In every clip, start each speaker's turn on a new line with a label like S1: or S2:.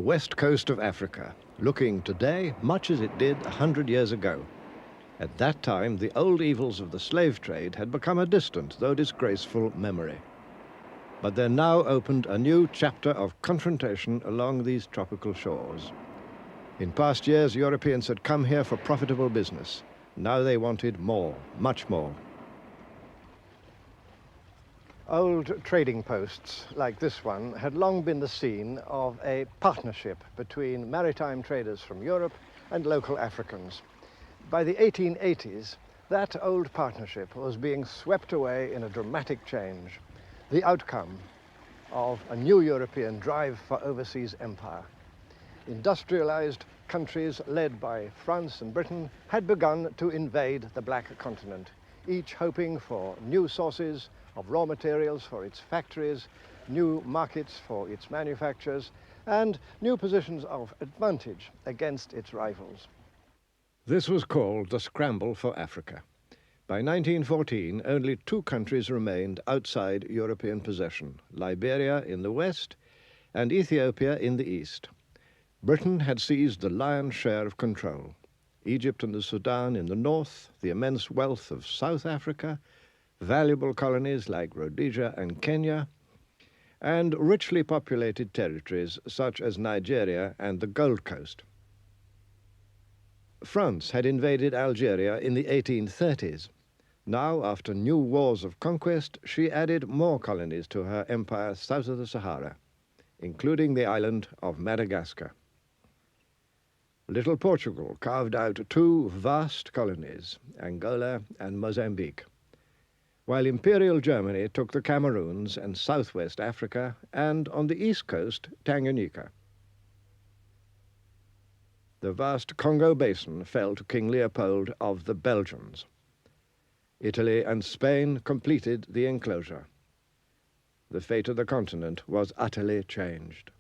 S1: west coast of Africa, looking today much as it did 100 years ago. At that time, the old evils of the slave trade had become a distant, though disgraceful, memory. But there now opened a new chapter of confrontation along these tropical shores. In past years, Europeans had come here for profitable business. Now they wanted more, much more. Old trading posts like this one had long been the scene of a partnership between maritime traders from Europe and local Africans. By the 1880s, that old partnership was being swept away in a dramatic change, the outcome of a new European drive for overseas empire. Industrialized countries led by France and Britain had begun to invade the Black Continent, each hoping for new sources of raw materials for its factories, new markets for its manufactures, and new positions of advantage against its rivals. This was called the Scramble for Africa. By 1914, only two countries remained outside European possession, Liberia in the west and Ethiopia in the east. Britain had seized the lion's share of control. Egypt and the Sudan in the north, the immense wealth of South Africa, valuable colonies like Rhodesia and Kenya, and richly populated territories such as Nigeria and the Gold Coast. France had invaded Algeria in the 1830s. Now, after new wars of conquest, she added more colonies to her empire south of the Sahara, including the island of Madagascar. Little Portugal carved out two vast colonies, Angola and Mozambique, while Imperial Germany took the Cameroons and southwest Africa, and on the east coast, Tanganyika. The vast Congo basin fell to King Leopold of the Belgians. Italy and Spain completed the enclosure. The fate of the continent was utterly changed.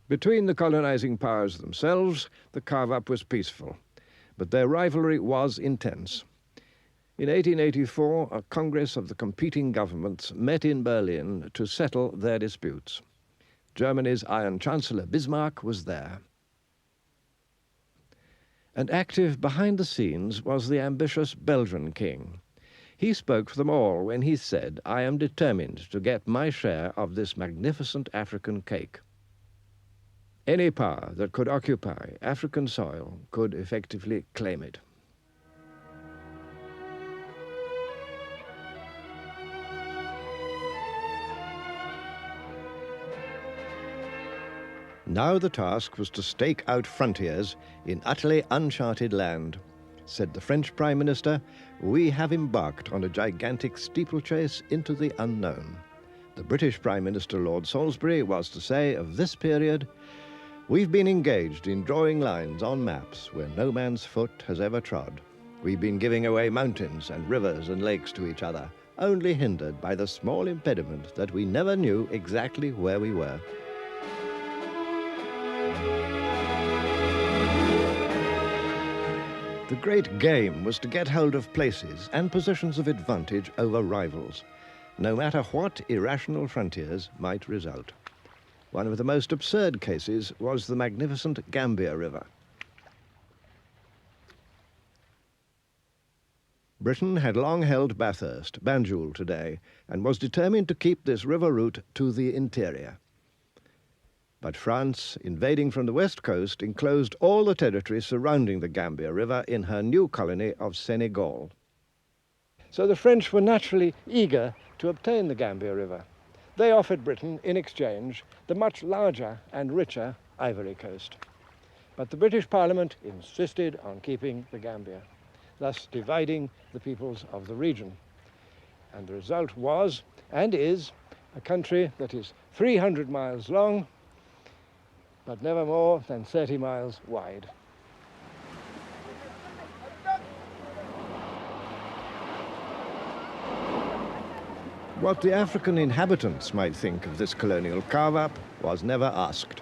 S1: Between the colonizing powers themselves, the carve-up was peaceful, but their rivalry was intense. In 1884, a Congress of the competing governments met in Berlin to settle their disputes. Germany's Iron Chancellor Bismarck was there. And active behind the scenes was the ambitious Belgian king. He spoke for them all when he said, "I am determined to get my share of this magnificent African cake." Any power that could occupy African soil could effectively claim it. Now the task was to stake out frontiers in utterly uncharted land. Said the French Prime Minister, "We have embarked on a gigantic steeplechase into the unknown." The British Prime Minister Lord Salisbury was to say of this period, "We've been engaged in drawing lines on maps where no man's foot has ever trod. We've been giving away mountains and rivers and lakes to each other, only hindered by the small impediment that we never knew exactly where we were." The great game was to get hold of places and positions of advantage over rivals, no matter what irrational frontiers might result. One of the most absurd cases was the magnificent Gambia River. Britain had long held Bathurst, Banjul today, and was determined to keep this river route to the interior. But France, invading from the west coast, enclosed all the territory surrounding the Gambia River in her new colony of Senegal. So the French were naturally eager to obtain the Gambia River. They offered Britain, in exchange, the much larger and richer Ivory Coast. But the British Parliament insisted on keeping the Gambia, thus dividing the peoples of the region. And the result was, and is, a country that is 300 miles long, but never more than 30 miles wide. What the African inhabitants might think of this colonial carve-up was never asked.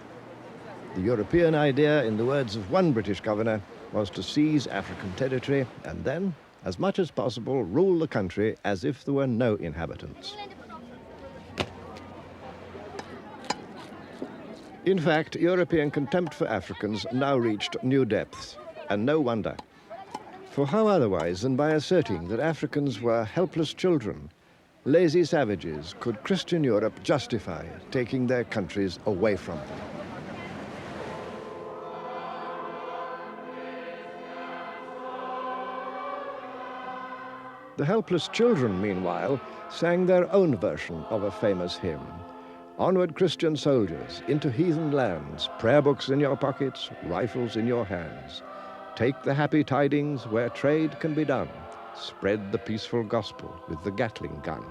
S1: The European idea, in the words of one British governor, was to seize African territory and then, as much as possible, rule the country as if there were no inhabitants. In fact, European contempt for Africans now reached new depths, and no wonder. For how otherwise than by asserting that Africans were helpless children, lazy savages, could Christian Europe justify taking their countries away from them? The helpless children, meanwhile, sang their own version of a famous hymn. Onward, Christian soldiers, into heathen lands, prayer books in your pockets, rifles in your hands. Take the happy tidings where trade can be done. Spread the peaceful gospel with the Gatling gun.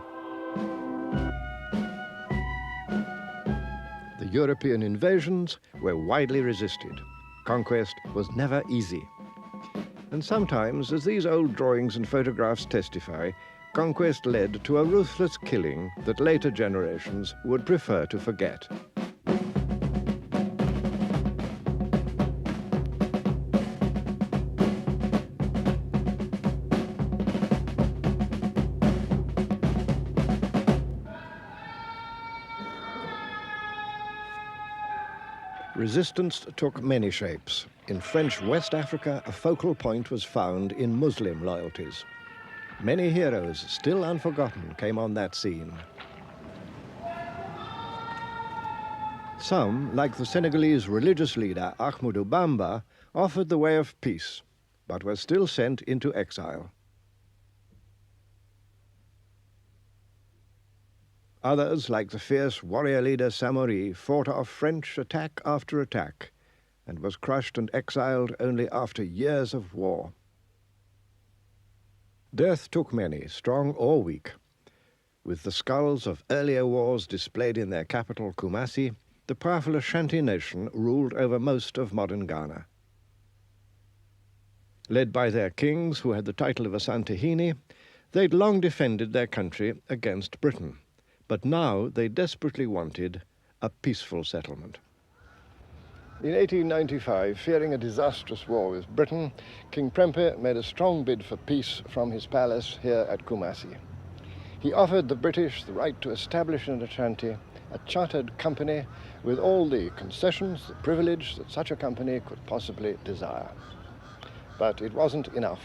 S1: The European invasions were widely resisted. Conquest was never easy. And sometimes, as these old drawings and photographs testify, conquest led to a ruthless killing that later generations would prefer to forget. Resistance took many shapes. In French West Africa, a focal point was found in Muslim loyalties. Many heroes, still unforgotten, came on that scene. Some, like the Senegalese religious leader Ahmadou Bamba, offered the way of peace, but were still sent into exile. Others, like the fierce warrior leader Samori, fought off French attack after attack and was crushed and exiled only after years of war. Death took many, strong or weak. With the skulls of earlier wars displayed in their capital, Kumasi, the powerful Ashanti nation ruled over most of modern Ghana. Led by their kings, who had the title of Asantehene, they'd long defended their country against Britain. But now they desperately wanted a peaceful settlement. In 1895, fearing a disastrous war with Britain, King Prempeh made a strong bid for peace from his palace here at Kumasi. He offered the British the right to establish in Ashanti a chartered company with all the concessions, the privilege that such a company could possibly desire. But it wasn't enough,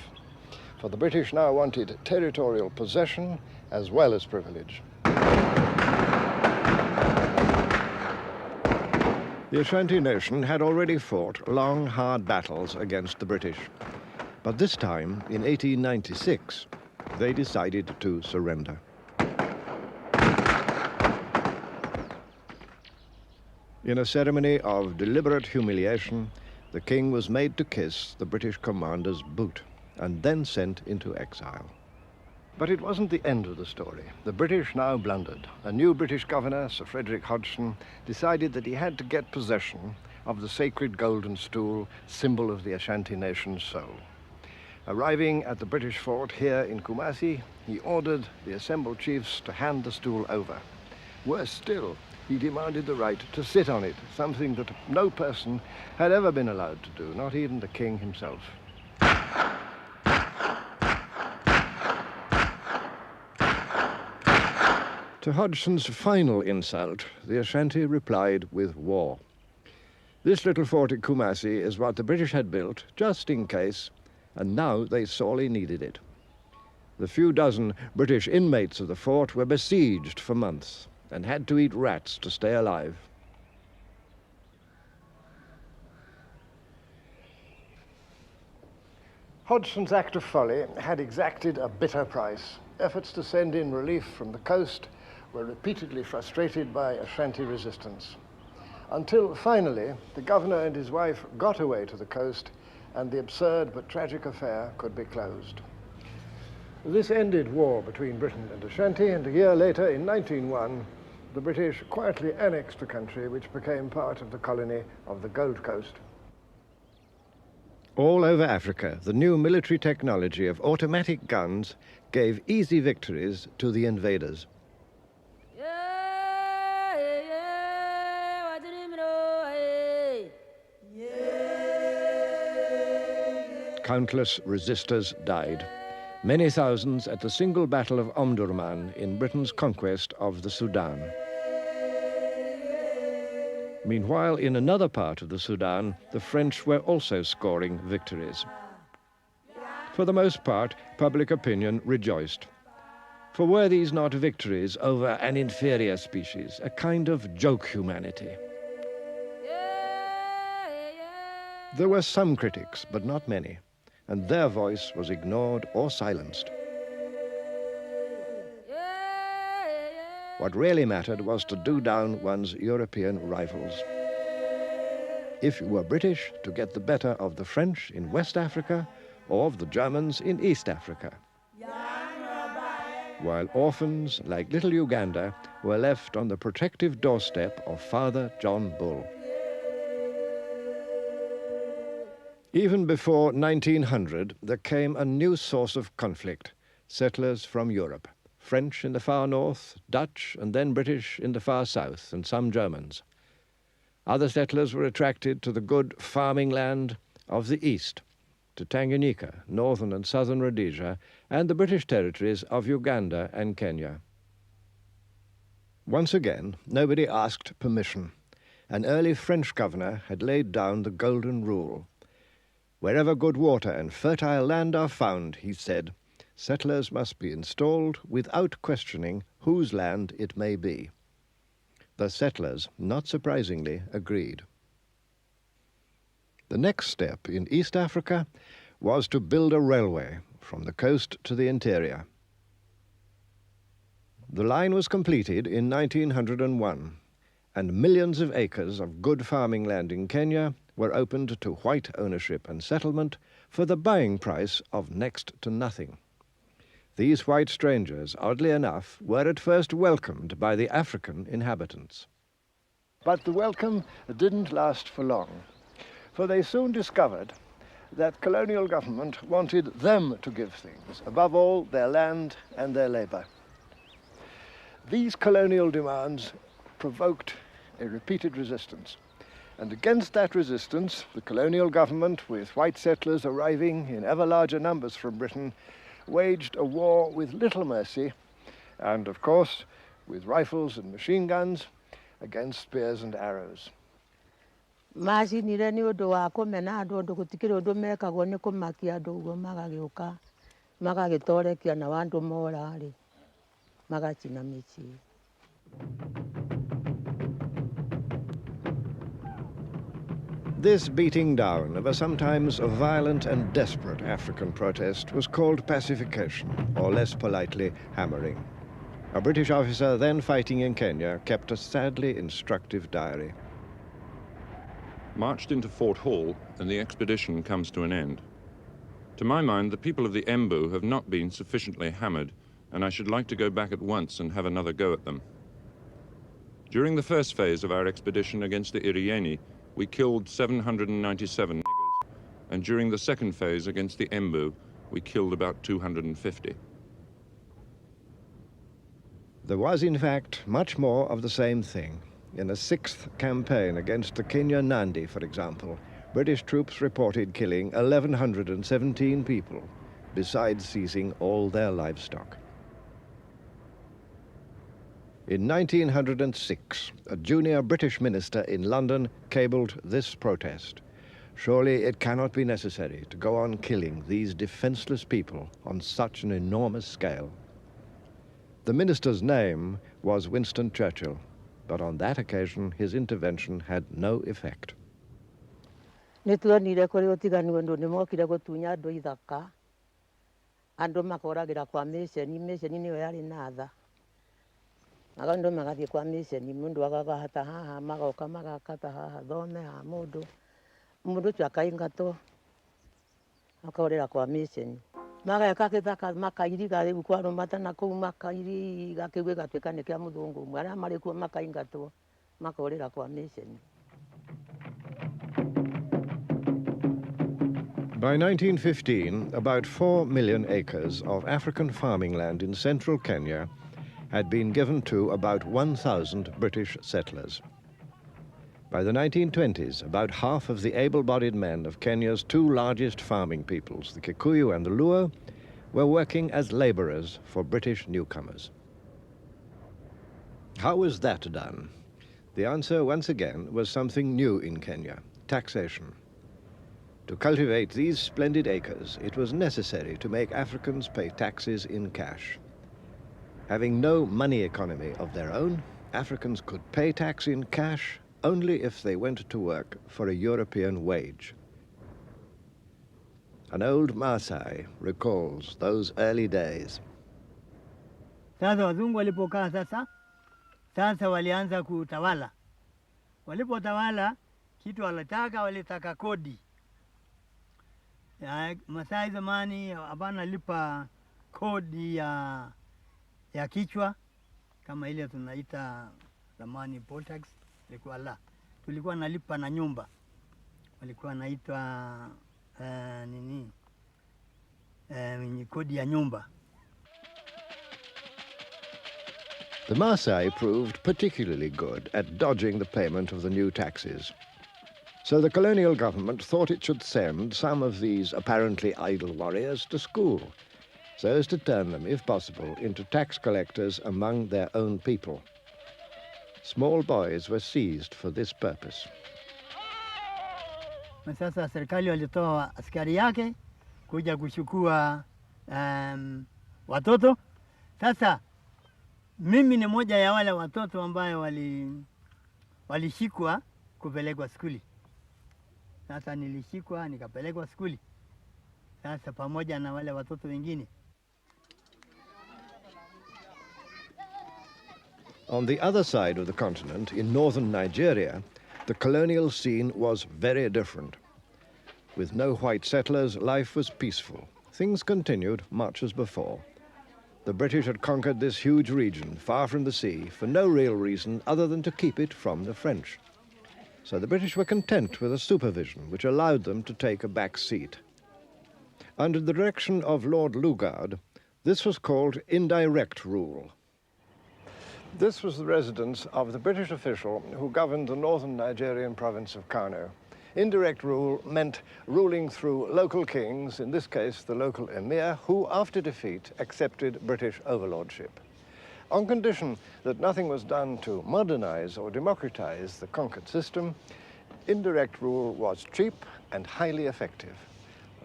S1: for the British now wanted territorial possession as well as privilege. The Ashanti nation had already fought long, hard battles against the British. But this time, in 1896, they decided to surrender. In a ceremony of deliberate humiliation, the king was made to kiss the British commander's boot and then sent into exile. But it wasn't the end of the story. The British now blundered. A new British governor, Sir Frederick Hodgson, decided that he had to get possession of the sacred golden stool, symbol of the Ashanti nation's soul. Arriving at the British fort here in Kumasi, he ordered the assembled chiefs to hand the stool over. Worse still, he demanded the right to sit on it, something that no person had ever been allowed to do, not even the king himself. To Hodgson's final insult, the Ashanti replied with war. This little fort at Kumasi is what the British had built, just in case, and now they sorely needed it. The few dozen British inmates of the fort were besieged for months and had to eat rats to stay alive. Hodgson's act of folly had exacted a bitter price. Efforts to send in relief from the coast were repeatedly frustrated by Ashanti resistance, until finally the governor and his wife got away to the coast and the absurd but tragic affair could be closed. This ended war between Britain and Ashanti, and a year later, in 1901, the British quietly annexed the country, which became part of the colony of the Gold Coast. All over Africa, the new military technology of automatic guns gave easy victories to the invaders. Countless resistors died, many thousands at the single battle of Omdurman in Britain's conquest of the Sudan. Meanwhile, in another part of the Sudan, the French were also scoring victories. For the most part, public opinion rejoiced. For were these not victories over an inferior species, a kind of joke humanity? There were some critics, but not many, and their voice was ignored or silenced. What really mattered was to do down one's European rivals. If you were British, to get the better of the French in West Africa or of the Germans in East Africa. While orphans, like little Uganda, were left on the protective doorstep of Father John Bull. Even before 1900, there came a new source of conflict: settlers from Europe. French in the far north, Dutch and then British in the far south, and some Germans. Other settlers were attracted to the good farming land of the east, to Tanganyika, northern and southern Rhodesia, and the British territories of Uganda and Kenya. Once again, nobody asked permission. An early French governor had laid down the golden rule. Wherever good water and fertile land are found, he said, settlers must be installed without questioning whose land it may be. The settlers, not surprisingly, agreed. The next step in East Africa was to build a railway from the coast to the interior. The line was completed in 1901, and millions of acres of good farming land in Kenya were opened to white ownership and settlement for the buying price of next to nothing. These white strangers, oddly enough, were at first welcomed by the African inhabitants. But the welcome didn't last for long, for they soon discovered that colonial government wanted them to give things, above all their land and their labor. These colonial demands provoked a repeated resistance. And against that resistance, the colonial government, with white settlers arriving in ever larger numbers from Britain, waged a war with little mercy, and of course with rifles and machine guns against spears and arrows.
S2: Macinire nĩ ũndũ wa kũmena andũ ũndũ gũtikĩrĩ ũndũ mekagwo nĩ kũmakia andũ ũguo magagĩũka magagĩtorekia na andũ mora-rĩ magacina mĩciĩ.
S1: This beating down of a sometimes violent and desperate African protest was called pacification, or less politely, hammering. A British officer then fighting in Kenya kept a sadly instructive diary.
S3: Marched into Fort Hall, and the expedition comes to an end. To my mind, the people of the Embu have not been sufficiently hammered, and I should like to go back at once and have another go at them. During the first phase of our expedition against the Irieni, we killed 797 niggers, and during the second phase against the Embu, we killed about 250.
S1: There was, in fact, much more of the same thing. In a sixth campaign against the Kenya Nandi, for example, British troops reported killing 1,117 people, besides seizing all their livestock. In 1906, a junior British minister in London cabled this protest: "Surely it cannot be necessary to go on killing these defenseless people on such an enormous scale." The minister's name was Winston Churchill, but on that occasion his intervention had no effect.
S2: Nĩtuonire kũrĩ ũtiganu ũndũ nĩmokire gũtunya andũ ithaka andũ makoragĩra kwa mĩceni nĩyo yarĩ na tha. Andũ magathiĩ kwa mĩceni mũndũ agagata haha magoka magakata haha thome ha mũndũ ũcio akaingatwo akorĩra kwa mĩceni mageka gĩthaka makairiga rĩu kwarũmata na kũu makairiga kĩu gĩgatuĩka nĩ kĩa mũthũngũ ũmwe arĩa marĩ kuo makaingatwo makorĩra kwa mĩceni.
S1: By 1915, about 4 million acres of African farming land in central Kenya had been given to about 1,000 British settlers. By the 1920s, about half of the able-bodied men of Kenya's two largest farming peoples, the Kikuyu and the Luo, were working as laborers for British newcomers. How was that done? The answer, once again, was something new in Kenya: taxation. To cultivate these splendid acres, it was necessary to make Africans pay taxes in cash. Having no money economy of their own, Africans could pay tax in cash only if they went to work for a European wage. An old Maasai recalls those early days.
S4: Sasa wazungu walipokaa sasa walianza kutawala. Walipotawala, kitu walitaka kodi. Masai zamani hapana lipa kodi ya kichwa kama ile tunaita zamani poll tax, ilikuwa la. Tulikuwa nalipa na nyumba. Walikuwa naitwa kodi ya nyumba.
S1: The Maasai proved particularly good at dodging the payment of the new taxes. So the colonial government thought it should send some of these apparently idle warriors to school, so as to turn them, if possible, into tax collectors among their own people. Small boys were seized for this purpose.
S4: Sasa serikali walitoa askari yake kuja kuchukua watoto. Sasa mimi ni moja ya wale watoto ambayo walishikwa kupelekwa skuli. Sasa nilishikwa nikapelekwa skuli. Sasa pamoja na wale watoto wengine.
S1: On the other side of the continent, in northern Nigeria, the colonial scene was very different. With no white settlers, life was peaceful. Things continued much as before. The British had conquered this huge region, far from the sea, for no real reason other than to keep it from the French. So the British were content with a supervision which allowed them to take a back seat. Under the direction of Lord Lugard, this was called indirect rule. This was the residence of the British official who governed the northern Nigerian province of Kano. Indirect rule meant ruling through local kings, in this case the local emir, who after defeat accepted British overlordship. On condition that nothing was done to modernize or democratize the conquered system, indirect rule was cheap and highly effective.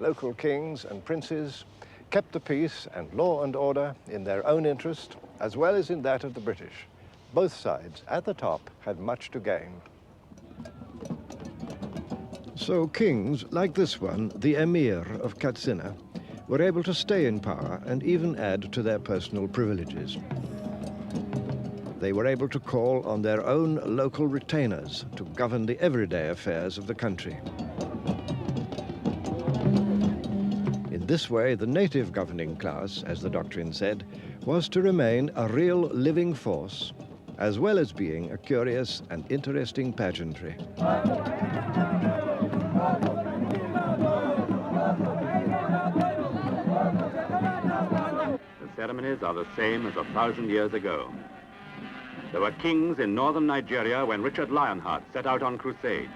S1: Local kings and princes kept the peace and law and order in their own interest, as well as in that of the British. Both sides at the top had much to gain. So kings, like this one, the Emir of Katsina, were able to stay in power and even add to their personal privileges. They were able to call on their own local retainers to govern the everyday affairs of the country. In this way, the native governing class, as the doctrine said, was to remain a real living force, as well as being a curious and interesting pageantry.
S5: The ceremonies are the same as 1,000 years ago. There were kings in northern Nigeria when Richard Lionheart set out on crusade.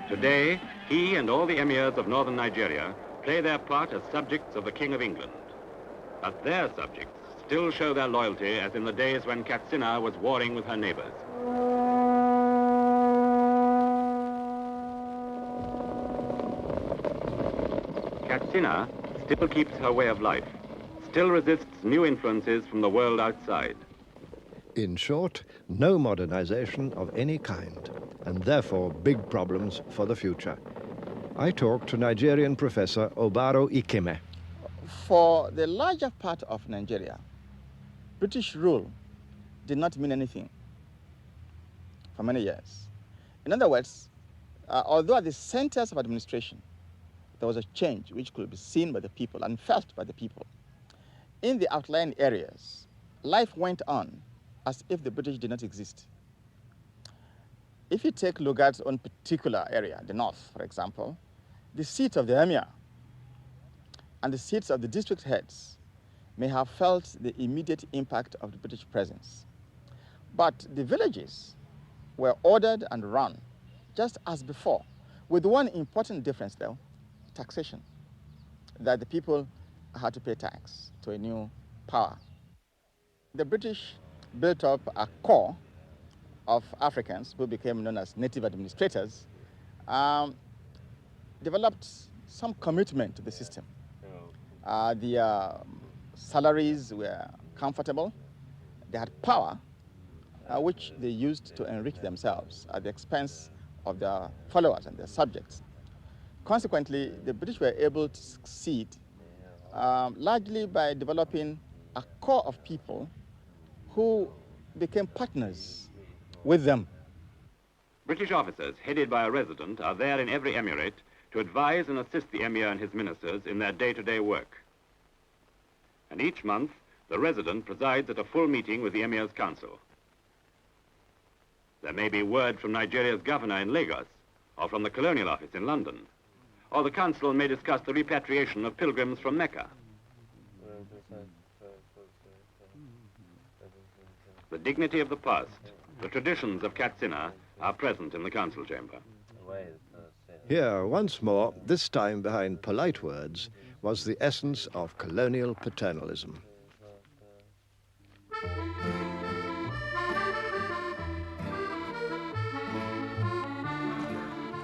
S5: Today, he and all the emirs of northern Nigeria play their part as subjects of the King of England. But their subjects still show their loyalty as in the days when Katsina was warring with her neighbors. Katsina still keeps her way of life, still resists new influences from the world outside.
S1: In short, no modernization of any kind, and therefore big problems for the future. I talked to Nigerian professor Obaro Ikeme.
S6: For the larger part of Nigeria, British rule did not mean anything for many years. In other words, although at the centers of administration, there was a change which could be seen by the people and felt by the people. In the outlying areas, life went on as if the British did not exist. If you take Lugard's own particular area, the north, for example, the seat of the emir and the seats of the district heads may have felt the immediate impact of the British presence. But the villages were ordered and run just as before, with one important difference though, taxation, that the people had to pay tax to a new power. The British built up a core of Africans who became known as native administrators, developed some commitment to the system. Their salaries were comfortable. They had power, which they used to enrich themselves at the expense of their followers and their subjects. Consequently, the British were able to succeed largely by developing a core of people who became partners with them.
S5: British officers, headed by a resident, are there in every emirate to advise and assist the emir and his ministers in their day-to-day work. And each month, the resident presides at a full meeting with the emir's council. There may be word from Nigeria's governor in Lagos, or from the colonial office in London, or the council may discuss the repatriation of pilgrims from Mecca. The dignity of the past, the traditions of Katsina, are present in the council chamber.
S1: Here, once more, this time behind polite words, was the essence of colonial paternalism.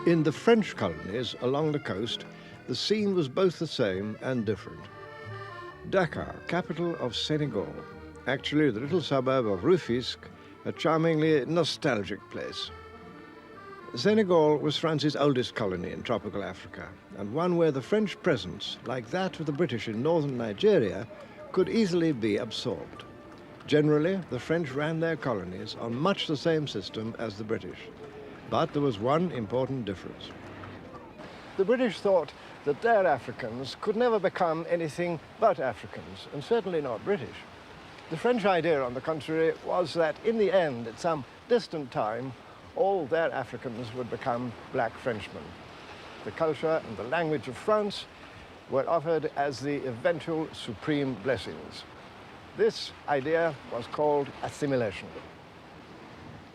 S1: In the French colonies along the coast, the scene was both the same and different. Dakar, capital of Senegal, actually the little suburb of Rufisque, a charmingly nostalgic place. Senegal was France's oldest colony in tropical Africa, and one where the French presence, like that of the British in northern Nigeria, could easily be absorbed. Generally, the French ran their colonies on much the same system as the British. But there was one important difference. The British thought that their Africans could never become anything but Africans, and certainly not British. The French idea, on the contrary, was that in the end, at some distant time, all their Africans would become black Frenchmen. The culture and the language of France were offered as the eventual supreme blessings. This idea was called assimilation.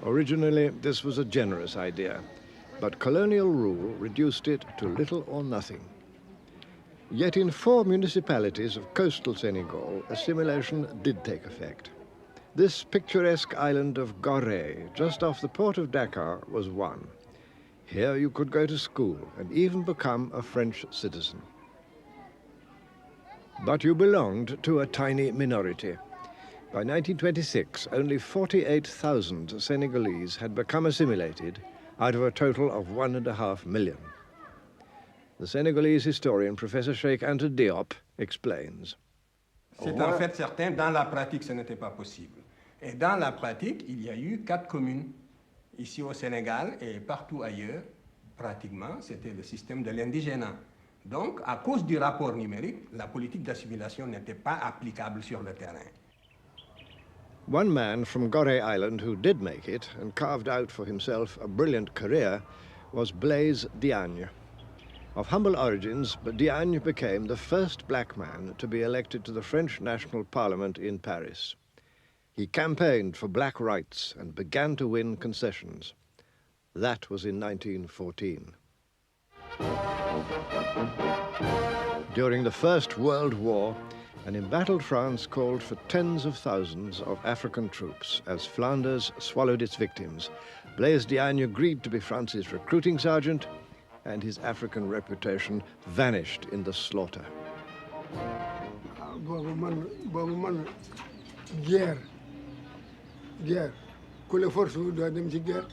S1: Originally, this was a generous idea, but colonial rule reduced it to little or nothing. Yet in 4 municipalities of coastal Senegal, assimilation did take effect. This picturesque island of Gorée, just off the port of Dakar, was one. Here you could go to school and even become a French citizen. But you belonged to a tiny minority. By 1926, only 48,000 Senegalese had become assimilated out of a total of 1.5 million. The Senegalese historian, Professor Cheikh Anta Diop, explains.
S7: C'est en fait certain, dans la pratique, ce n'était pas possible. Et dans la pratique, il y a eu 4 communes. Ici au Sénégal et partout ailleurs, pratiquement, c'était le système de l'indigénat. Donc, à cause du rapport numérique, la politique d'assimilation n'était pas applicable sur le terrain.
S1: One man from Gorée Island who did make it and carved out for himself a brilliant career was Blaise Diagne. Of humble origins, but Diagne became the first black man to be elected to the French National Parliament in Paris. He campaigned for black rights and began to win concessions. That was in 1914. During the First World War, an embattled France called for tens of thousands of African troops as Flanders swallowed its victims. Blaise Diagne agreed to be France's recruiting sergeant, and his African reputation vanished in the slaughter.
S8: Guerre. Ku la force wu doo dem ci guerre.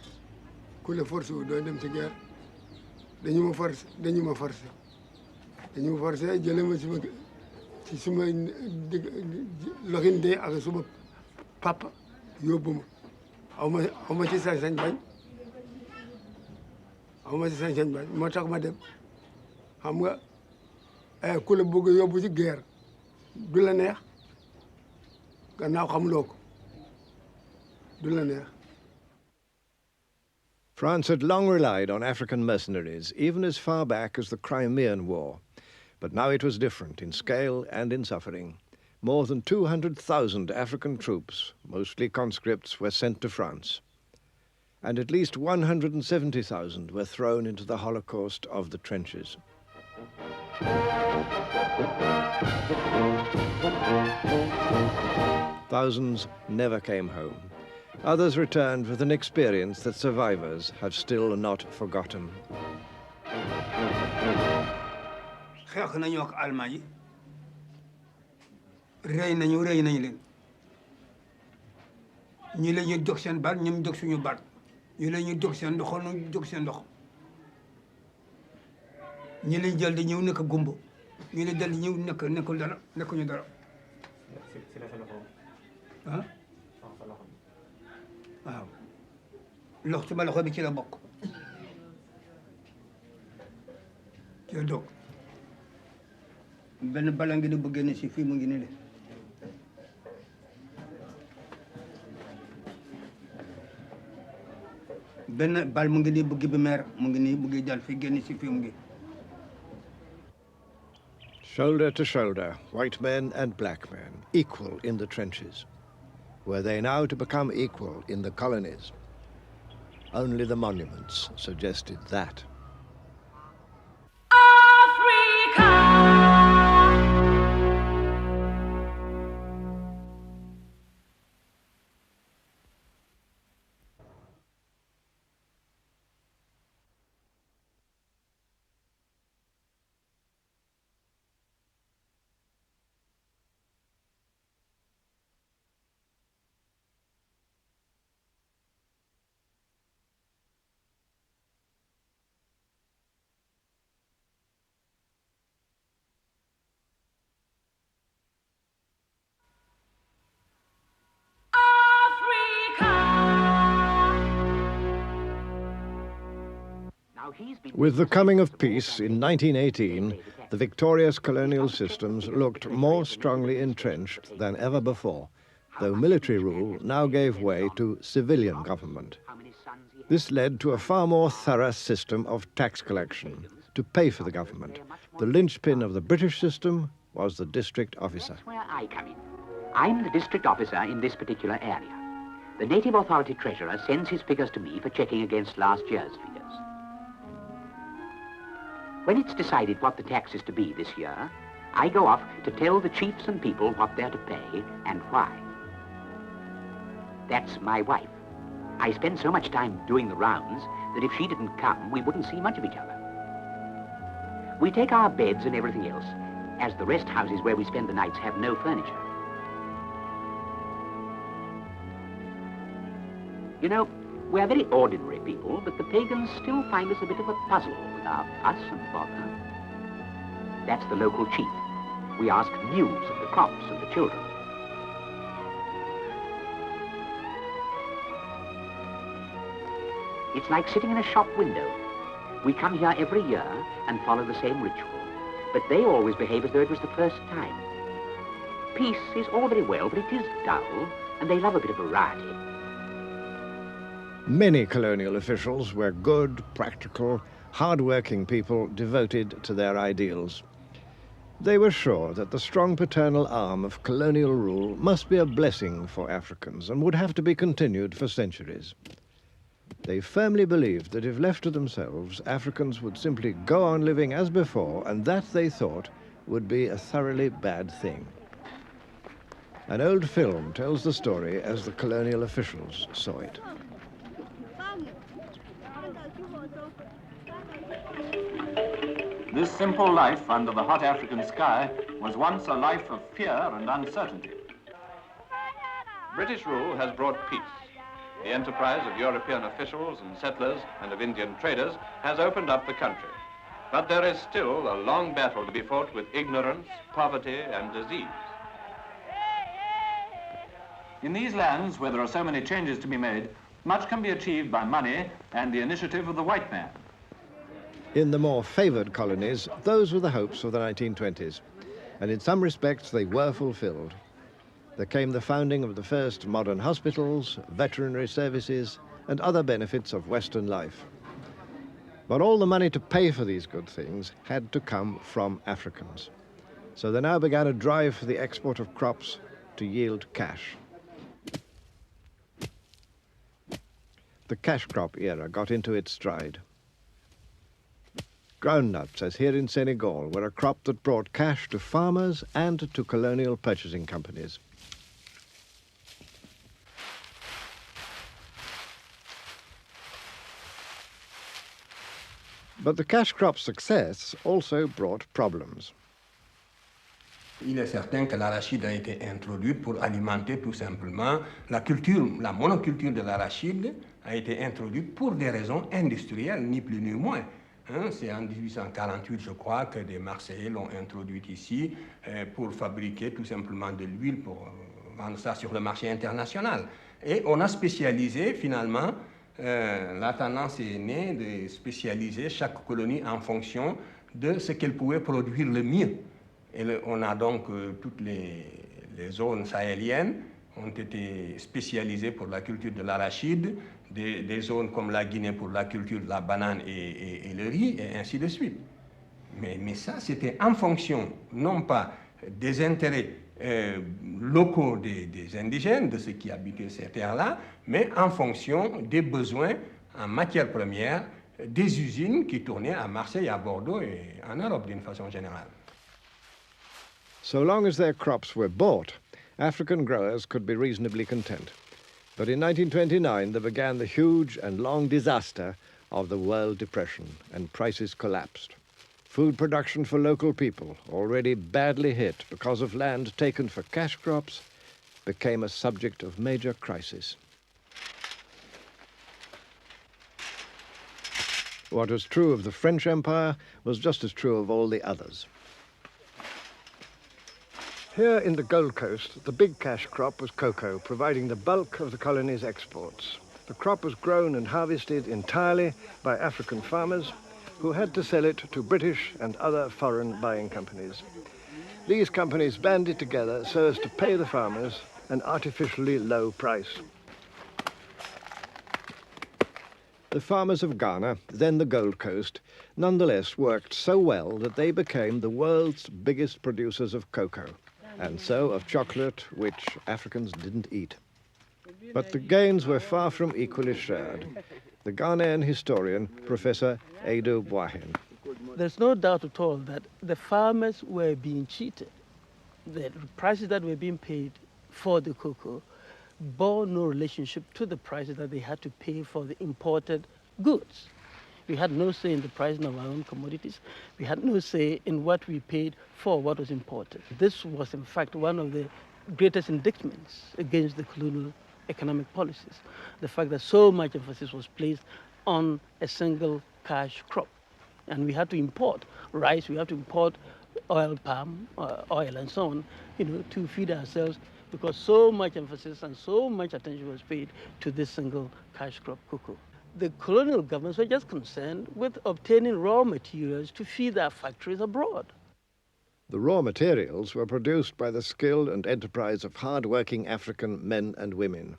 S8: Ku la force wu doo dem ci guerre. Dañu ma force. Dañu ma forcé jële ma ci suma loxin dee ak suma papa yóbbu ma. Aw ma ci sañ-sañ bañ. Aw ma ci sañ-sañ bañ moo tax ma dem. Xam nga ku la bëgg yóbbu ci guerre du la neex. Gannaaw xamuloo ko.
S1: France had long relied on African mercenaries, even as far back as the Crimean War. But now it was different in scale and in suffering. More than 200,000 African troops, mostly conscripts, were sent to France. And at least 170,000 were thrown into the Holocaust of the trenches. Thousands never came home. Others returned with an experience that survivors have still not forgotten.
S8: xeex nañu ak Allemagne yi rey nañu leen ñi la ñu jóg seen baat ñoom jóg suñu baat ñi la ñu jóg seen ndox ñu jóg seen ndox ñi lañ jël di ñëw nekk gumbo ñi la jël di ñëw nekkul dara nekkuñu dara ah waaw lox ci ma loxo bi ci la bokk ci la dog benn bala ngi ni bu génn si fii mu ngi ni le benn bal mu ngi nii buggi bi meer mu ngi nii buggi dal fi génn si fii mu ngi.
S1: Shoulder to shoulder, white men and black men, equal in the trenches. Were they now to become equal in the colonies? Only the monuments suggested that. With the coming of peace in 1918, the victorious colonial systems looked more strongly entrenched than ever before, though military rule now gave way to civilian government. This led to a far more thorough system of tax collection to pay for the government. The linchpin of the British system was the district officer.
S9: That's where I come in. I'm the district officer in this particular area. The native authority treasurer sends his figures to me for checking against last year's figures. When it's decided what the tax is to be this year, I go off to tell the chiefs and people what they're to pay and why. That's my wife. I spend so much time doing the rounds that if she didn't come, we wouldn't see much of each other. We take our beds and everything else, as the rest houses where we spend the nights have no furniture. You know, we're very ordinary people, but the pagans still find us a bit of a puzzle with our fuss and bother. That's the local chief. We ask news of the crops and the children. It's like sitting in a shop window. We come here every year and follow the same ritual, but they always behave as though it was the first time. Peace is all very well, but it is dull, and they love a bit of variety.
S1: Many colonial officials were good, practical, hard-working people devoted to their ideals. They were sure that the strong paternal arm of colonial rule must be a blessing for Africans and would have to be continued for centuries. They firmly believed that if left to themselves, Africans would simply go on living as before, and that, they thought, would be a thoroughly bad thing. An old film tells the story as the colonial officials saw it.
S10: This simple life under the hot African sky was once a life of fear and uncertainty.
S3: British rule has brought peace. The enterprise of European officials and settlers and of Indian traders has opened up the country. But there is still a long battle to be fought with ignorance, poverty, and disease.
S10: In these lands, where there are so many changes to be made, much can be achieved by money and the initiative of the white man.
S1: In the more favoured colonies, those were the hopes of the 1920s, and in some respects they were fulfilled. There came the founding of the first modern hospitals, veterinary services, and other benefits of Western life. But all the money to pay for these good things had to come from Africans. So there now began a drive for the export of crops to yield cash. The cash crop era got into its stride. Groundnuts, as here in Senegal, were a crop that brought cash to farmers and to colonial purchasing companies. But the cash crop's success also brought problems.
S7: Il est certain que l'arachide a été introduite pour alimenter tout simplement la culture. La monoculture de l'arachide a été introduite pour des raisons industrielles, ni plus ni moins. C'est en 1848, je crois, que des Marseillais l'ont introduite ici pour fabriquer tout simplement de l'huile pour vendre ça sur le marché international. Et on a spécialisé finalement, la tendance est née de spécialiser chaque colonie en fonction de ce qu'elle pouvait produire le mieux. Et on a donc toutes les zones sahéliennes ont été spécialisées pour la culture de l'arachide, des zones comme la Guinée pour la culture de la banane et le riz, et ainsi de suite. Mais ça, c'était en fonction, non pas des intérêts locaux des indigènes, de ceux qui habitaient ces terres-là, mais en fonction des besoins en matières premières des usines qui tournaient à Marseille, à Bordeaux et en Europe d'une façon générale.
S1: So long as their crops were bought, African growers could be reasonably content. But in 1929, there began the huge and long disaster of the World Depression, and prices collapsed. Food production for local people, already badly hit because of land taken for cash crops, became a subject of major crisis. What was true of the French Empire was just as true of all the others. Here in the Gold Coast, the big cash crop was cocoa, providing the bulk of the colony's exports. The crop was grown and harvested entirely by African farmers who had to sell it to British and other foreign buying companies. These companies banded together so as to pay the farmers an artificially low price. The farmers of Ghana, then the Gold Coast, nonetheless worked so well that they became the world's biggest producers of cocoa, and so of chocolate, which Africans didn't eat. But the gains were far from equally shared. The Ghanaian historian, Professor Edo Boahen.
S11: There's no doubt at all that the farmers were being cheated. The prices that were being paid for the cocoa bore no relationship to the prices that they had to pay for the imported goods. We had no say in the pricing of our own commodities. We had no say in what we paid for what was imported. This was, in fact, one of the greatest indictments against the colonial economic policies, the fact that so much emphasis was placed on a single cash crop. And we had to import rice, we had to import oil, palm oil, and so on, to feed ourselves, because so much emphasis and so much attention was paid to this single cash crop cocoa. The colonial governments were just concerned with obtaining raw materials to feed their factories abroad.
S1: The raw materials were produced by the skill and enterprise of hard-working African men and women.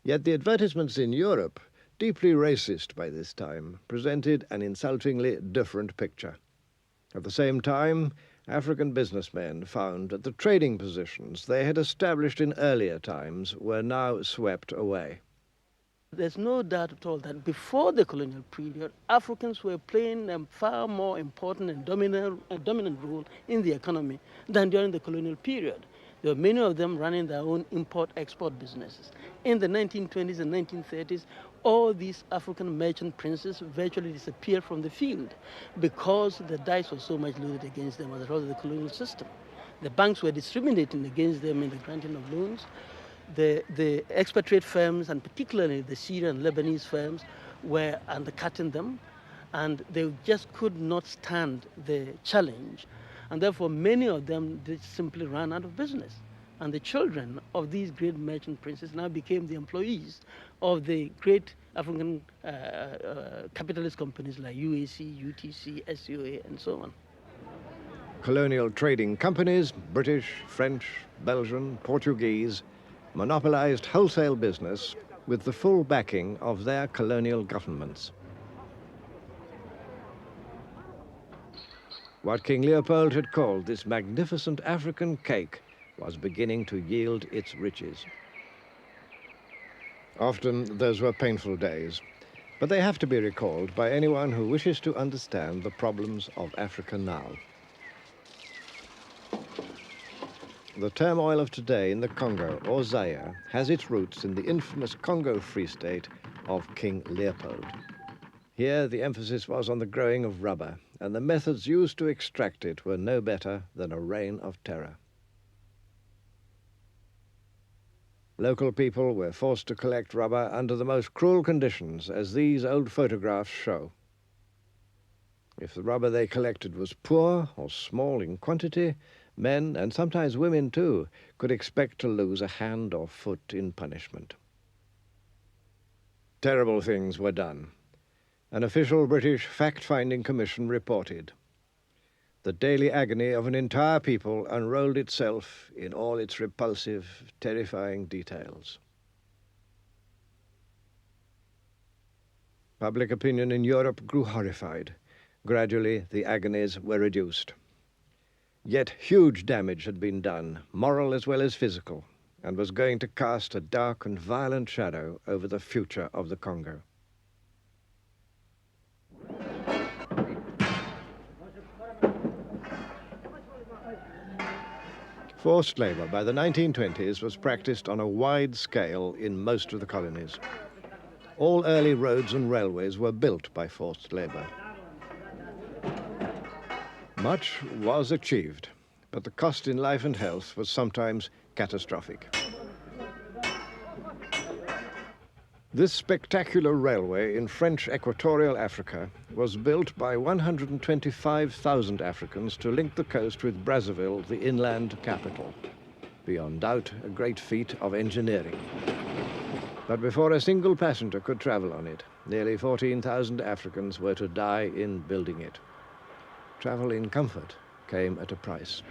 S1: Yet the advertisements in Europe, deeply racist by this time, presented an insultingly different picture. At the same time, African businessmen found that the trading positions they had established in earlier times were now swept away.
S11: There's no doubt at all that before the colonial period, Africans were playing a far more important and dominant role in the economy than during the colonial period. There were many of them running their own import-export businesses. In the 1920s and 1930s, all these African merchant princes virtually disappeared from the field because the dice was so much loaded against them as a result of the colonial system. The banks were discriminating against them in the granting of loans. The expatriate firms, and particularly the Syrian and Lebanese firms, were undercutting them, and they just could not stand the challenge. And therefore, many of them simply ran out of business. And the children of these great merchant princes now became the employees of the great African capitalist companies like UAC, UTC, SUA, and so on.
S1: Colonial trading companies, British, French, Belgian, Portuguese, monopolized wholesale business with the full backing of their colonial governments. What King Leopold had called this magnificent African cake was beginning to yield its riches. Often those were painful days, but they have to be recalled by anyone who wishes to understand the problems of Africa now. The turmoil of today in the Congo or Zaire has its roots in the infamous Congo Free State of King Leopold. Here the emphasis was on the growing of rubber, and the methods used to extract it were no better than a reign of terror. Local people were forced to collect rubber under the most cruel conditions, as these old photographs show. If the rubber they collected was poor or small in quantity, men, and sometimes women too, could expect to lose a hand or foot in punishment. Terrible things were done. An official British fact-finding commission reported. The daily agony of an entire people unrolled itself in all its repulsive, terrifying details. Public opinion in Europe grew horrified. Gradually, the agonies were reduced. Yet huge damage had been done, moral as well as physical, and was going to cast a dark and violent shadow over the future of the Congo. Forced labor by the 1920s was practiced on a wide scale in most of the colonies. All early roads and railways were built by forced labor. Much was achieved, but the cost in life and health was sometimes catastrophic. This spectacular railway in French Equatorial Africa was built by 125,000 Africans to link the coast with Brazzaville, the inland capital. Beyond doubt, a great feat of engineering. But before a single passenger could travel on it, nearly 14,000 Africans were to die in building it. Travel in comfort came at a price.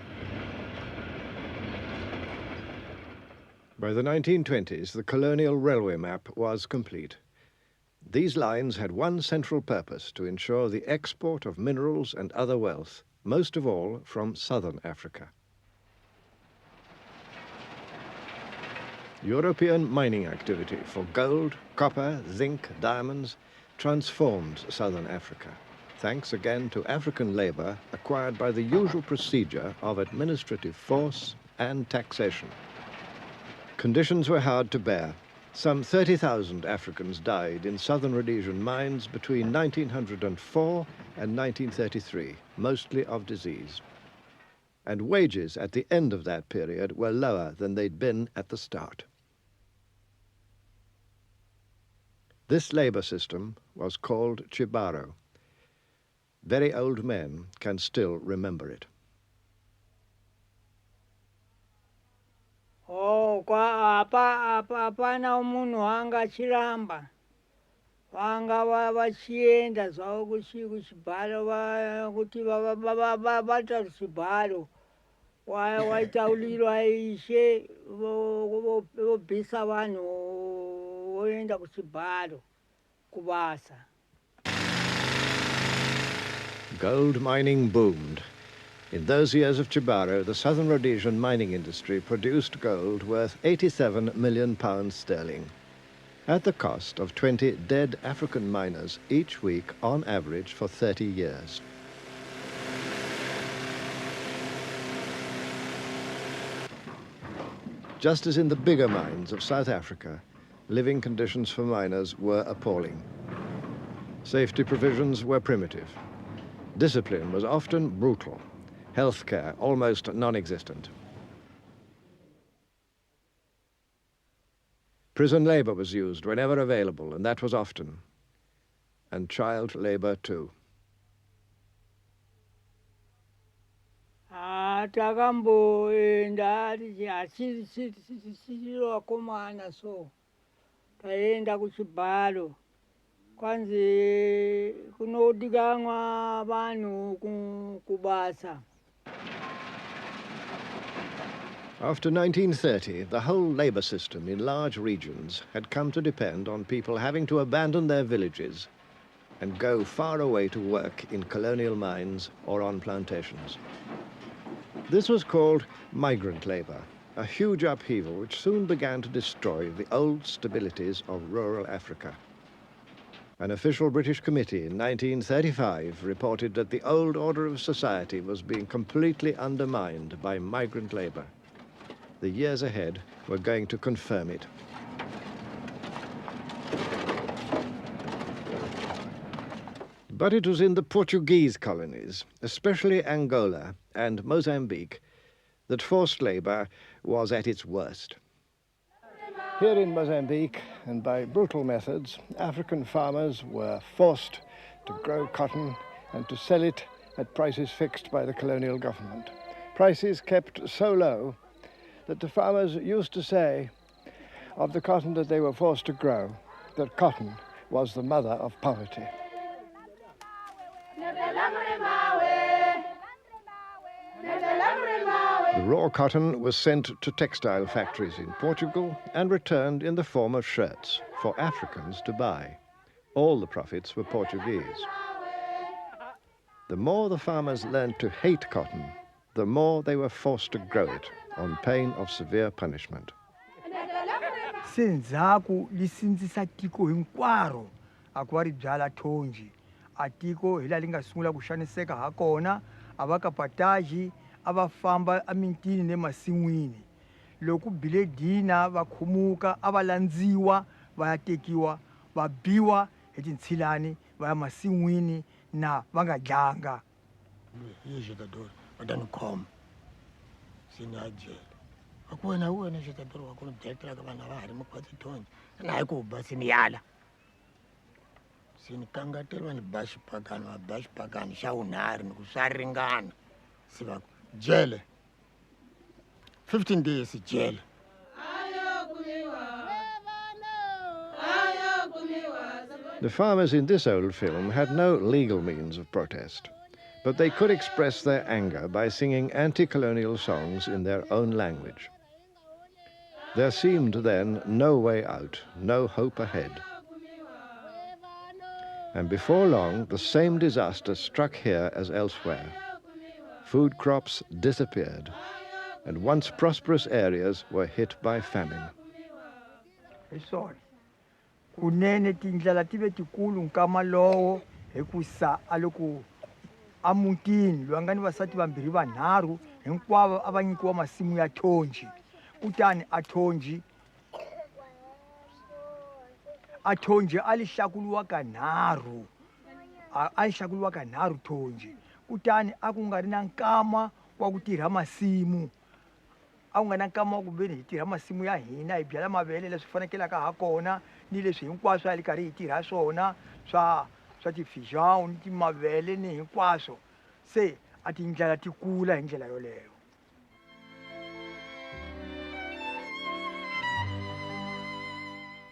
S1: By the 1920s, the colonial railway map was complete. These lines had one central purpose: to ensure the export of minerals and other wealth, most of all from southern Africa. European mining activity for gold, copper, zinc, diamonds transformed southern Africa, thanks again to African labor acquired by the usual procedure of administrative force and taxation. Conditions were hard to bear. Some 30,000 Africans died in southern Rhodesian mines between 1904 and 1933, mostly of disease. And wages at the end of that period were lower than they'd been at the start. This labor system was called Chibaro. Very old men can still remember it.
S12: Hapana munhu wanga achiramba vanga vachienda zvavo kuchibharo kuti vabata chibharo waitaulirwa ishe vobvisa vanhu voenda kuchibharo kubasa.
S1: Gold mining boomed. In those years of Chibaro, the southern Rhodesian mining industry produced gold worth £87 million sterling, at the cost of 20 dead African miners each week on average for 30 years. Just as in the bigger mines of South Africa, living conditions for miners were appalling. Safety provisions were primitive. Discipline was often brutal. Healthcare almost non-existent. Prison labor was used whenever available, and that was often. And child labor too.
S12: Takamboenda achiri vakomana so taenda kuchibharo kwanzi kunodikanwa vanhu kubasa.
S1: After 1930, the whole labor system in large regions had come to depend on people having to abandon their villages and go far away to work in colonial mines or on plantations. This was called migrant labor, a huge upheaval which soon began to destroy the old stabilities of rural Africa. An official British committee in 1935 reported that the old order of society was being completely undermined by migrant labor. The years ahead were going to confirm it. But it was in the Portuguese colonies, especially Angola and Mozambique, that forced labour was at its worst. Here in Mozambique, and by brutal methods, African farmers were forced to grow cotton and to sell it at prices fixed by the colonial government. Prices kept so low that the farmers used to say of the cotton that they were forced to grow that cotton was the mother of poverty. The raw cotton was sent to textile factories in Portugal and returned in the form of shirts for Africans to buy. All the profits were Portuguese. The more the farmers learned to hate cotton, the more they were forced to grow it on pain of severe punishment.
S12: Senzaku lisindzisa tiko hinkwaro akwari byala thonji atiko hila linga sungula kushaniseka hakona avakapataji avafamba amintini nemasin'wini loku bile dina vakhumuka avalandziwa vayatekiwa vabiwa hi tintshilani vaya masin'wini na va nga dlanga
S13: hi xitadori va ta ni khoma se ni ya jele va ku wena xitadori wa ku ni byetelaka vanhu a va ha ri makhwati thonji na hi ku ba se ni yala se ni kangatela ni ba xipakani va ba xipakani xa wunharhu ni ku swa ringana se va ku jele 15 days jele.
S1: The farmers in this old film had no legal means of protest, but they could express their anger by singing anti-colonial songs in their own language. There seemed then no way out, no hope ahead. And before long, the same disaster struck here as elsewhere. Food crops disappeared, and once prosperous areas were hit by famine.
S12: Kunene tindlela tive tikulu nkama lowo hikusa aloko amutini lwangani vasati vambirhi vanharhu hinkwavo a va nyikiwa masimu ya thonji kutani athonji a li hlakuriwa kanharhu a li hlakuriwa kanharhu thonji kutani a ku nga ri na nkama wa ku tirha masimu a ku nga na nkama wa ku veni hi tirha masimu ya hina hi byala mavele leswi fanekelaka ha kona ni leswi hinkwaswo a li karhi hi tirha swona swa tifijao ni timavele ni hinkwaswo se a tindlela ti kula hi ndlela yoleyo.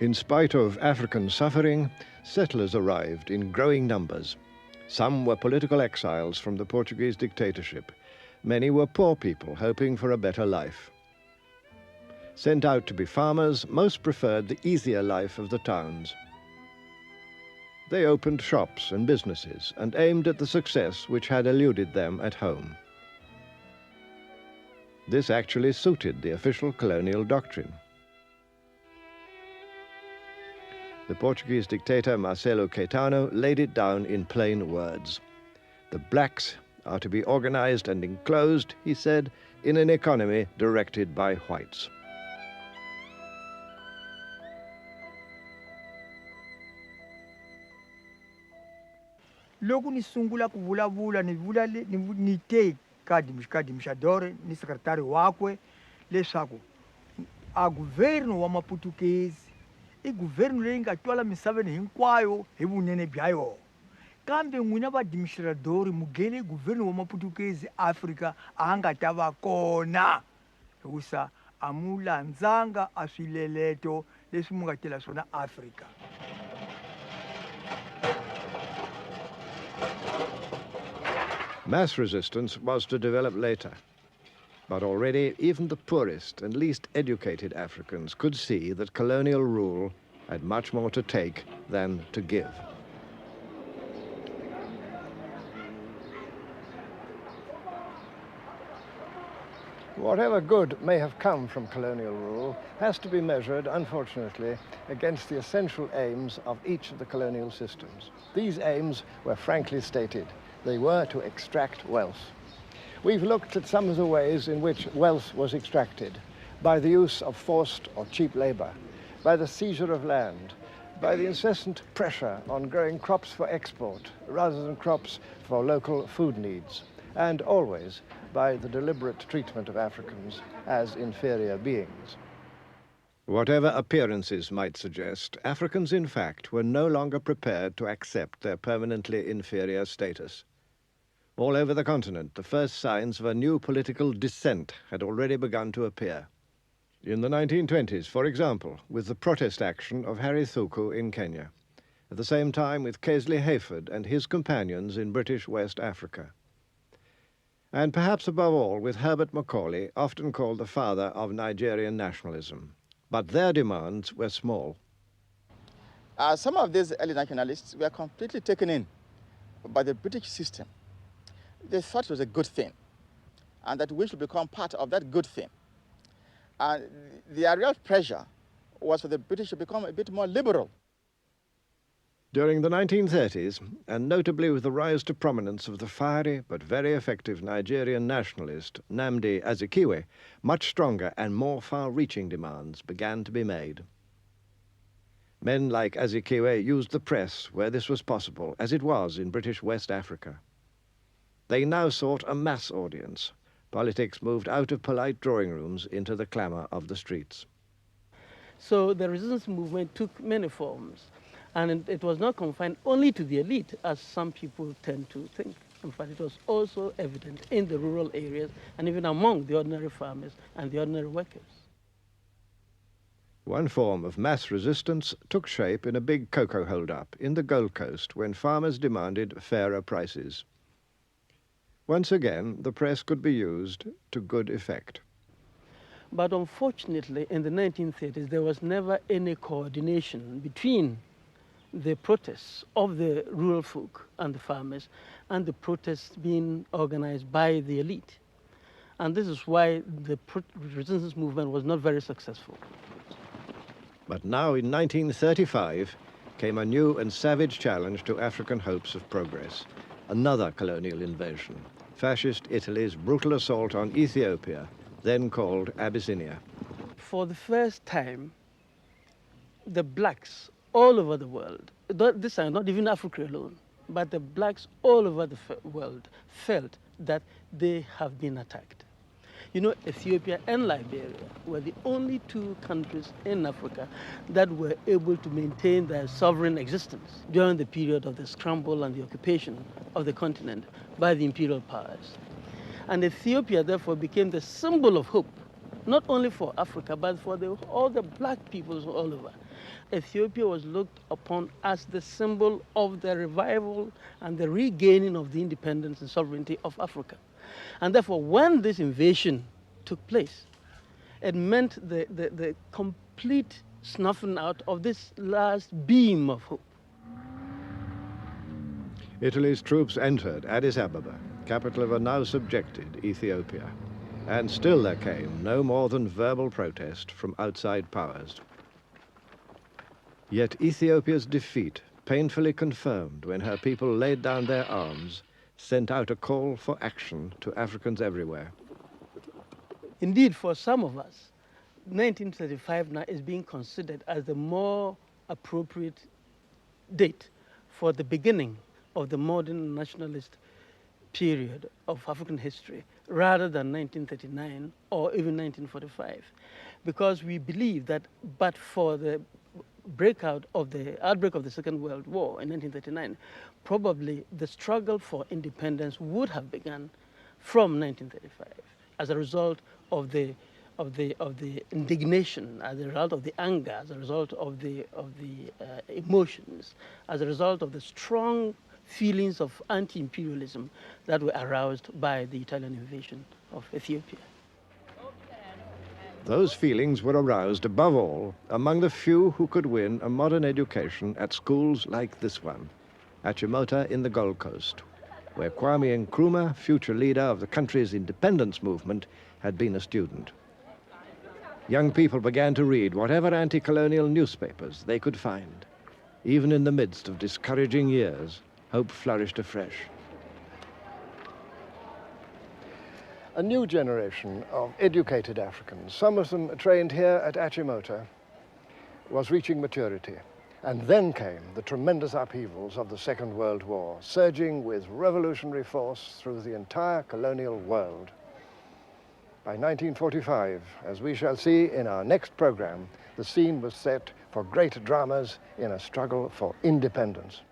S1: In spite of African suffering, settlers arrived in growing numbers. Some were political exiles from the Portuguese dictatorship. Many were poor people hoping for a better life. Sent out to be farmers, most preferred the easier life of the towns. They opened shops and businesses and aimed at the success which had eluded them at home. This actually suited the official colonial doctrine. The Portuguese dictator Marcelo Caetano laid it down in plain words. The blacks are to be organized and enclosed, he said, in an economy directed by whites.
S12: Loko ni sungula ku vulavula ni te ka dimxadore ni sekretari wakwe leswaku a guvernu wa maputukezi I guvernu leyi nga twala misaveni hinkwayo hi vunene bya yona kambe n'wina vadimixiradori mugele guvernu wa maputukezi Afrika a nga ta va kona hikusa a mu landzanga a swileleto leswi mu nga tela swona Afrika.
S1: Mass resistance was to develop later. But already, even the poorest and least educated Africans could see that colonial rule had much more to take than to give. Whatever good may have come from colonial rule has to be measured, unfortunately, against the essential aims of each of the colonial systems. These aims were frankly stated. They were to extract wealth. We've looked at some of the ways in which wealth was extracted by the use of forced or cheap labor, by the seizure of land, by the incessant pressure on growing crops for export rather than crops for local food needs, and always by the deliberate treatment of Africans as inferior beings. Whatever appearances might suggest, Africans in fact were no longer prepared to accept their permanently inferior status. All over the continent, the first signs of a new political dissent had already begun to appear. In the 1920s, for example, with the protest action of Harry Thuku in Kenya, at the same time with Casely Hayford and his companions in British West Africa. And perhaps above all with Herbert Macaulay, often called the father of Nigerian nationalism. But their demands were small.
S6: Some of these early nationalists were completely taken in by the British system. They thought it was a good thing, and that we should become part of that good thing. And the real pressure was for the British to become a bit more liberal.
S1: During the 1930s, and notably with the rise to prominence of the fiery but very effective Nigerian nationalist Nnamdi Azikiwe, much stronger and more far-reaching demands began to be made. Men like Azikiwe used the press where this was possible, as it was in British West Africa. They now sought a mass audience. Politics moved out of polite drawing rooms into the clamour of the streets.
S11: So the resistance movement took many forms, and it was not confined only to the elite, as some people tend to think. In fact, it was also evident in the rural areas and even among the ordinary farmers and the ordinary workers.
S1: One form of mass resistance took shape in a big cocoa hold-up in the Gold Coast when farmers demanded fairer prices. Once again, the press could be used to good effect.
S11: But unfortunately, in the 1930s, there was never any coordination between the protests of the rural folk and the farmers and the protests being organized by the elite. And this is why the resistance movement was not very successful.
S1: But now in 1935 came a new and savage challenge to African hopes of progress. Another colonial invasion, fascist Italy's brutal assault on Ethiopia, then called Abyssinia.
S11: For the first time, the blacks all over the world, this is not even Africa alone, but the blacks all over the world felt that they have been attacked. You know, Ethiopia and Liberia were the only two countries in Africa that were able to maintain their sovereign existence during the period of the scramble and the occupation of the continent by the imperial powers. And Ethiopia, therefore, became the symbol of hope, not only for Africa, but for all the black peoples all over. Ethiopia was looked upon as the symbol of the revival and the regaining of the independence and sovereignty of Africa. And therefore, when this invasion took place, it meant the complete snuffing out of this last beam of hope.
S1: Italy's troops entered Addis Ababa, capital of a now subjected Ethiopia. And still there came no more than verbal protest from outside powers. Yet Ethiopia's defeat, painfully confirmed when her people laid down their arms, sent out a call for action to Africans everywhere.
S11: Indeed, for some of us, 1935 now is being considered as the more appropriate date for the beginning of the modern nationalist period of African history, rather than 1939 or even 1945, because we believe that but for the outbreak of the Second World War in 1939, probably the struggle for independence would have begun from 1935 as a result of the indignation, as a result of the anger, as a result of the emotions, as a result of the strong feelings of anti-imperialism that were aroused by the Italian invasion of Ethiopia.
S1: Those feelings were aroused above all among the few who could win a modern education at schools like this one, Achimota in the Gold Coast, where Kwame Nkrumah, future leader of the country's independence movement, had been a student. Young people began to read whatever anti-colonial newspapers they could find. Even in the midst of discouraging years, hope flourished afresh. A new generation of educated Africans, some of them trained here at Achimota, was reaching maturity. And then came the tremendous upheavals of the Second World War, surging with revolutionary force through the entire colonial world. By 1945, as we shall see in our next program, the scene was set for great dramas in a struggle for independence.